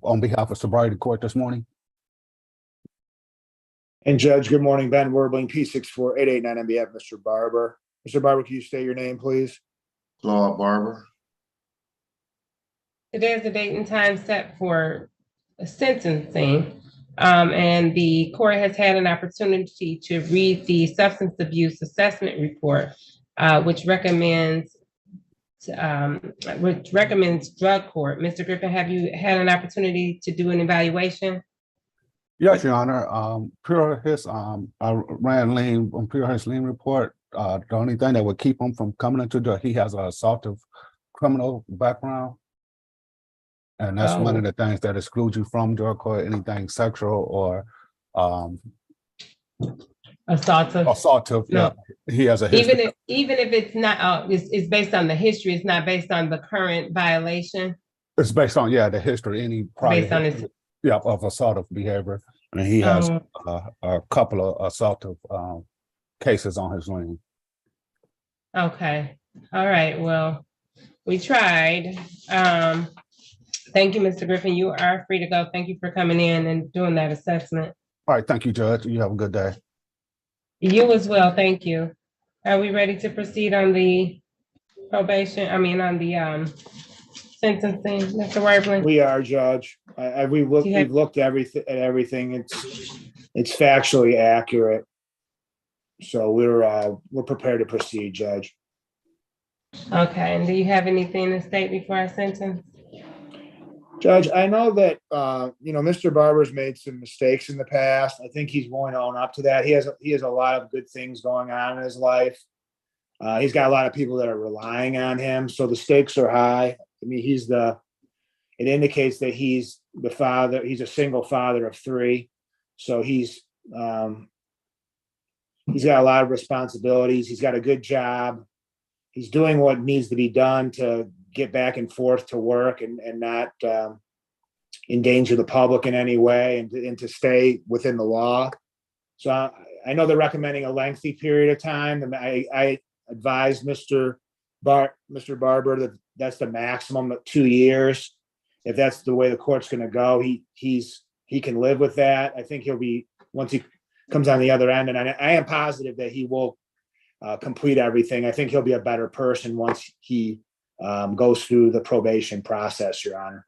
on behalf of Sobriety Court this morning. And Judge, good morning. Ben Werbling, P64889 on behalf of Mr. Barber. Mr. Barber, can you state your name, please? Claude Barber. Today is the date and time set for sentencing. And the court has had an opportunity to read the substance abuse assessment report, which recommends drug court. Mr. Griffin, have you had an opportunity to do an evaluation? Yes, Your Honor. I ran lean on pure his lean report. The only thing that would keep him from coming into drug, he has an assaultive criminal background. And that's one of the things that excludes you from drug court, anything sexual or assaultive. No. Yeah, he has a history. Even if it's not, it's based on the history. It's not based on the current violation. It's based on the history, any prior Based on his of assaultive behavior, and he has a couple of assaultive cases on his lane. Okay, all right. Well, we tried. Thank you, Mr. Griffin. You are free to go. Thank you for coming in and doing that assessment. All right, thank you, Judge. You have a good day. You as well. Thank you. Are we ready to proceed on the probation? I mean, on the sentencing, Mr. Werbling? We are, Judge. We've looked at everything. It's factually accurate. So we're prepared to proceed, Judge. Okay. And do you have anything to state before I sentence? Judge, I know that Mr. Barber's made some mistakes in the past. I think he's willing to own up to that. He has a lot of good things going on in his life. He's got a lot of people that are relying on him, so the stakes are high. I mean, it indicates that he's the father. He's a single father of 3, so he's got a lot of responsibilities. He's got a good job. He's doing what needs to be done to get back and forth to work and not endanger the public in any way, and to stay within the law. So I know they're recommending a lengthy period of time. And I advised Mr. Barber that that's the maximum of 2 years. If that's the way the court's going to go, he can live with that. I think he'll be, once he comes on the other end, and I am positive that he will complete everything. I think he'll be a better person once he goes through the probation process, Your Honor.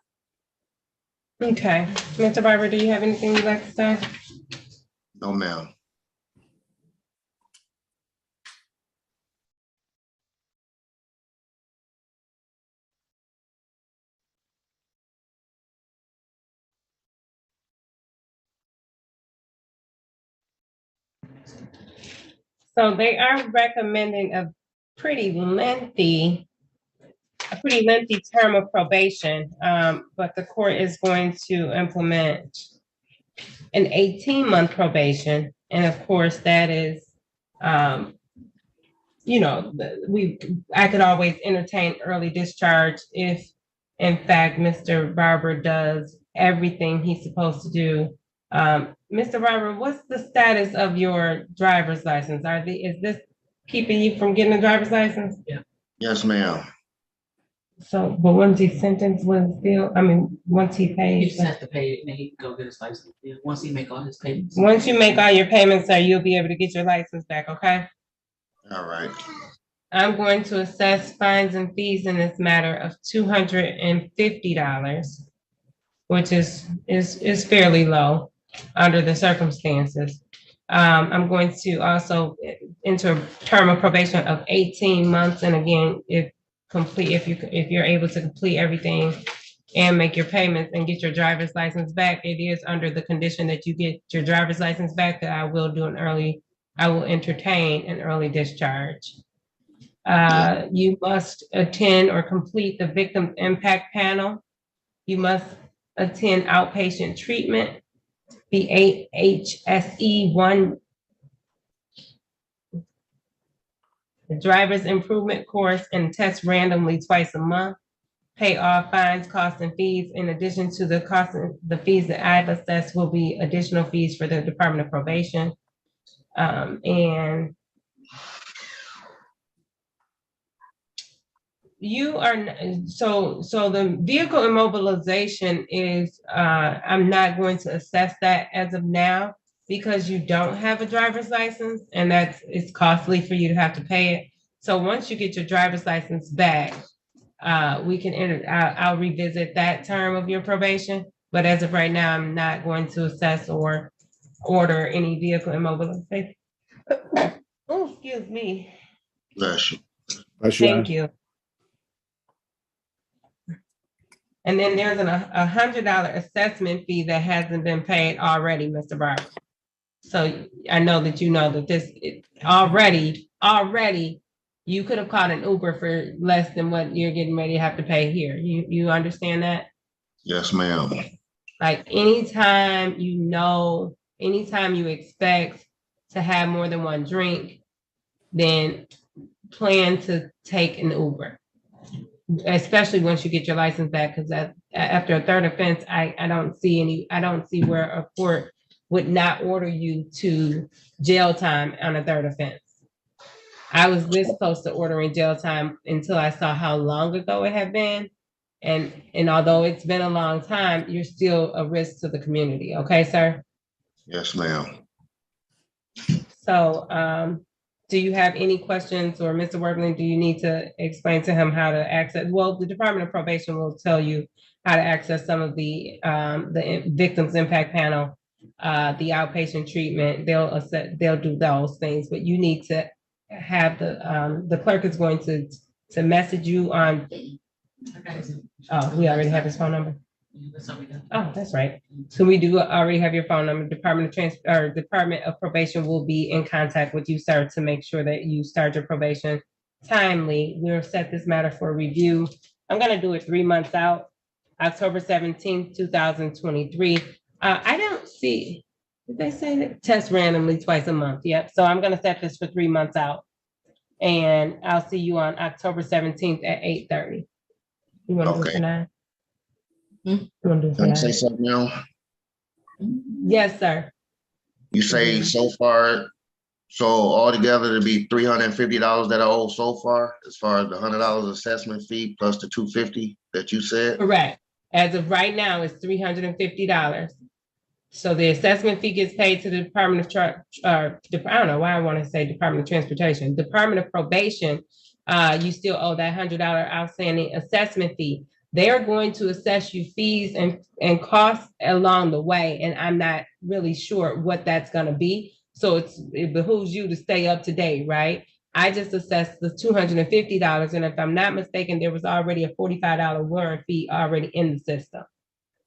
Okay. Mr. Barber, do you have anything you'd like to say? No, ma'am. So they are recommending a pretty lengthy term of probation, but the court is going to implement an 18-month probation. And of course, that is, I could always entertain early discharge if, in fact, Mr. Barber does everything he's supposed to do. Mr. Barber, what's the status of your driver's license? Is this keeping you from getting a driver's license? Yeah. Yes, ma'am. So, but once he's sentenced, once he pays? He just has to pay it and then he can go get his license. Yeah, once he make all his payments. Once you make all your payments, sir, you'll be able to get your license back, okay? All right. I'm going to assess fines and fees in this matter of $250, which is fairly low under the circumstances. I'm going to also enter a term of probation of 18 months. And again, if you're able to complete everything and make your payments and get your driver's license back, it is under the condition that you get your driver's license back that I will entertain an early discharge. You must attend or complete the victim impact panel. You must attend outpatient treatment, the HSE1, the driver's improvement course, and test randomly twice a month. Pay all fines, costs, and fees. In addition to the costs and the fees that I've assessed will be additional fees for the Department of Probation. And you are, so the vehicle immobilization is, I'm not going to assess that as of now because you don't have a driver's license and it's costly for you to have to pay it. So once you get your driver's license back, we can I'll revisit that term of your probation. But as of right now, I'm not going to assess or order any vehicle immobilization. Oh, excuse me. Bless you. Bless you, Your Thank you. And then there's a $100 assessment fee that hasn't been paid already, Mr. Barber. So I know that you know that already, you could have called an Uber for less than what you're getting ready to have to pay here. You understand that? Yes, ma'am. Like anytime you expect to have more than one drink, then plan to take an Uber. Especially once you get your license back, because after a third offense, I don't see where a court would not order you to jail time on a third offense. I was this close to ordering jail time until I saw how long ago it had been. And although it's been a long time, you're still a risk to the community. Okay, sir? Yes, ma'am. So, do you have any questions, or Mr. Workman, do you need to explain to him how to access? Well, the Department of Probation will tell you how to access some of the Victims Impact Panel, the outpatient treatment. They'll do those things, but you need to have the clerk is going to message you on. Oh, we already have his phone number. Oh, that's right. So we do already have your phone number. Department of Probation will be in contact with you, sir, to make sure that you start your probation timely. We'll set this matter for review. I'm gonna do it 3 months out, October 17th, 2023. I don't see, did they say that? Test randomly twice a month. Yep. So I'm gonna set this for 3 months out. And I'll see you on October 17th at 8:30. You wanna do it for 9? You wanna do it for Can I 9? say something now? Yes, sir. You say so far, so altogether to be $350 that I owe so far, as far as the $100 assessment fee plus the $250 that you said? Correct. As of right now, it's $350. So the assessment fee gets paid to the Department of I don't know why I want to say Department of Transportation, Department of Probation. You still owe that $100 outstanding assessment fee. They're going to assess you fees and costs along the way, and I'm not really sure what that's going to be. So it behooves you to stay up to date, right? I just assessed the $250, and if I'm not mistaken, there was already a $45 warrant fee already in the system.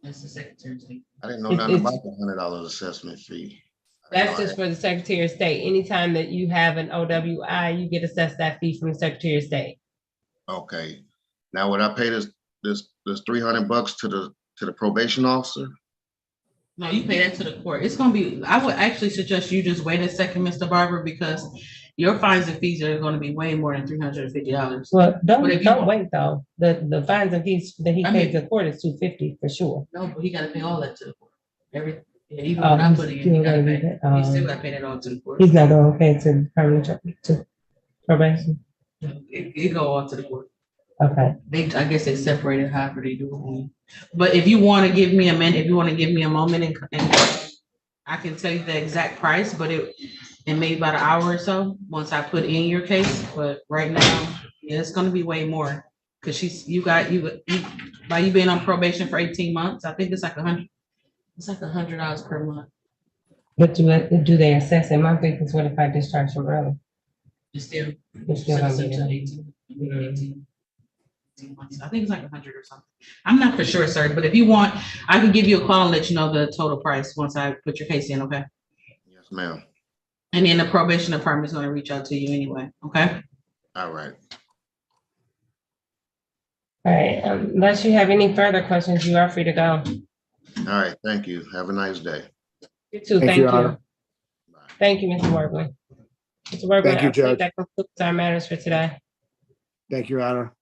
That's the Secretary's fee. I didn't know nothing about the $100 assessment fee. That's just for the Secretary of State. Anytime that you have an OWI, you get assessed that fee from the Secretary of State. Okay. Now, would I pay this $300 to the probation officer? No, you pay that to the court. It's gonna be, I would actually suggest you just wait a second, Mr. Barber, because your fines and fees are gonna be way more than $350. Well, But if you don't want- wait though. The fines and fees that he I pays mean- the court is $250 for sure. No, but he gotta pay all that to the court. Even when I put it in, he gotta pay. He still gotta pay that all to the court. He's not going to pay to the Department of Probation. It go all to the court. Okay. I guess they separate it however they do it. But if you want to give me a minute, if you want to give me a moment and I can tell you the exact price, but it may be about an hour or so once I put in your case. But right now, yeah, it's gonna be way more. Cause by you being on probation for 18 months, I think it's like $100 per month. But do they assess it monthly? Because what if I discharge from early? It's still. It's still gonna be It's there. 18 months. I think it's like 100 or something. I'm not for sure, sir, but if you want, I can give you a call and let you know the total price once I put your case in, okay? Yes, ma'am. And then the probation department is gonna reach out to you anyway, okay? All right. All right, unless you have any further questions, you are free to go. All right. Thank you. Have a nice day. You too, Thank thank you, you. Your Honor. Bye. Thank you, Mr. Workman. Mr. Workman, Thank you, I think Judge. that concludes our matters for today. Thank you, Your Honor.